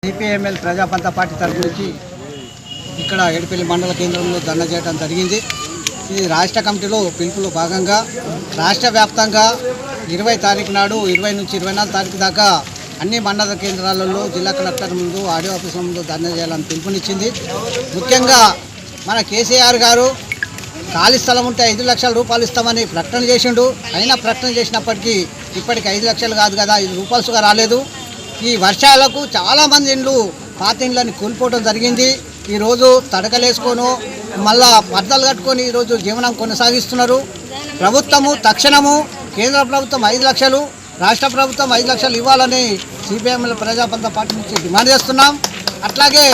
CPML ప్రజాపంత party తరఫు నుంచి ఇక్కడ ఎడిపల్లి మండల కేంద్రంలో ధర్నా చేయడం జరిగింది. ఇది రాష్ట్ర కమిటీలో పిలుపులో భాగంగా రాష్ట్ర వ్యాప్తంగా 20 తారీఖు నాడు 20 నుంచి 24 తారీఖు దాకా అన్ని మండల కేంద్రాలలో జిల్లా కలెక్టర్ ముందు ఆడియో ఆఫీసుల ముందు ధర్నా చేయాలని పిలుపునిచ్చింది. ముఖ్యంగా మన కేసీఆర్ గారు ఖాళీ స్థలం ఉంటే 5 లక్షల రూపాయలు ఇస్తామని ప్రకటన చేసిండు. అయినా ప్రకటన చేసినప్పటికీ ఇప్పటికి 5 లక్షలు కాదు కదా, 5 రూపాయలుగా రాలేదు. ఈ వర్షాలకు చాలామంది ఇండ్లు పాత ఇండ్లని కూలిపోవడం జరిగింది. ఈరోజు తడకలేసుకొని మళ్ళా పర్దలు కట్టుకొని ఈరోజు జీవనం కొనసాగిస్తున్నారు. ప్రభుత్వము తక్షణము కేంద్ర ప్రభుత్వం 5 లక్షలు, రాష్ట్ర ప్రభుత్వం 5 లక్షలు ఇవ్వాలని సిపిఎంఎల్ ప్రజాపంత పార్టీ నుంచి డిమాండ్ చేస్తున్నాం. అట్లాగే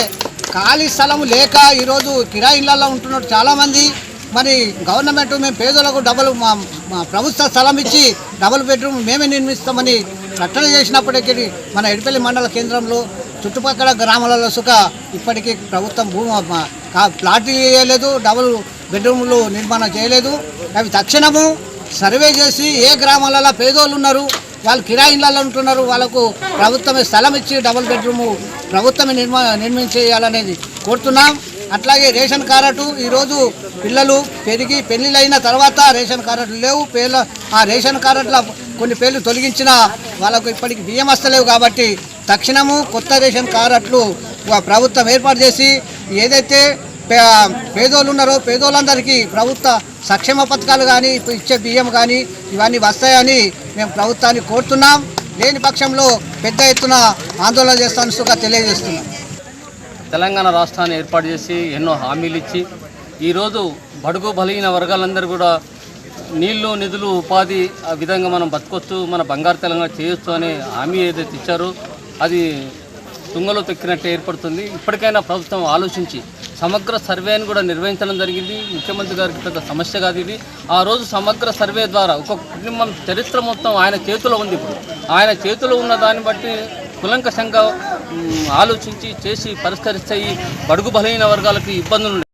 ఖాళీ స్థలం లేక ఈరోజు కిరాయి ఇళ్లలో ఉంటున్నారు చాలామంది. మరి గవర్నమెంట్ మేము పేదలకు మా ప్రభుత్వ స్థలం ఇచ్చి డబుల్ బెడ్రూమ్ మేమే నిర్మిస్తామని ప్రకటన చేసినప్పటికీ మన ఎడిపల్లి మండల కేంద్రంలో చుట్టుపక్కల గ్రామాలలో సుఖ ఇప్పటికీ ప్రభుత్వం ప్లాట్లు చేయలేదు, డబుల్ బెడ్రూమ్లు నిర్మాణం చేయలేదు. అవి తక్షణము సర్వే చేసి ఏ గ్రామాలలో పేదోళ్ళు ఉన్నారు, వాళ్ళు కిరాయి ఇళ్లలో ఉంటున్నారు, వాళ్ళకు ప్రభుత్వమే స్థలం ఇచ్చి డబుల్ బెడ్రూము ప్రభుత్వమే నిర్మించేయాలనేది కోరుతున్నాం. అట్లాగే రేషన్ కార్డు ఈరోజు పిల్లలు పెరిగి పెళ్ళిళ్ళైన తర్వాత రేషన్ కార్డులు లేవు. ఆ రేషన్ కార్డుల కొన్ని పేర్లు తొలగించిన వాళ్ళకు ఇప్పటికి బియ్యం వస్తలేవు. కాబట్టి తక్షణము కొత్త రేషన్ కార్డులు ప్రభుత్వం ఏర్పాటు చేసి ఏదైతే పేదోళ్ళు ఉన్నారో పేదోళ్ళందరికీ ప్రభుత్వ సంక్షేమ పథకాలు కానీ ఇచ్చే బియ్యం కానీ ఇవన్నీ వస్తాయని మేము ప్రభుత్వాన్ని కోరుతున్నాం. లేని పక్షంలో పెద్ద ఎత్తున ఆందోళన చేస్తాను తెలియజేస్తున్నాం. తెలంగాణ రాష్ట్రాన్ని ఏర్పాటు చేసి ఎన్నో హామీలు ఇచ్చి ఈరోజు బడుగు బలహీన వర్గాలందరూ కూడా నీళ్లు నిధులు ఉపాధి ఆ విధంగా మనం బతకొచ్చు, మన బంగారు తెలంగాణ చేయొచ్చు అనే హామీ ఏదైతే ఇచ్చారో అది తుంగలో తొక్కినట్టు ఏర్పడుతుంది. ఇప్పటికైనా ప్రభుత్వం ఆలోచించి సమగ్ర సర్వేని కూడా నిర్వహించడం జరిగింది. ముఖ్యమంత్రి గారికి పెద్ద సమస్య కాదు ఇది. ఆ రోజు సమగ్ర సర్వే ద్వారా ఒక కుటుంబం చరిత్ర మొత్తం ఆయన చేతిలో ఉంది. ఇప్పుడు ఆయన చేతిలో ఉన్న దాన్ని బట్టి కులంకషంగా ఆలోచించి చేసి పరిష్కరిస్తే ఈ బడుగు బలహీన వర్గాలకు ఇబ్బందులు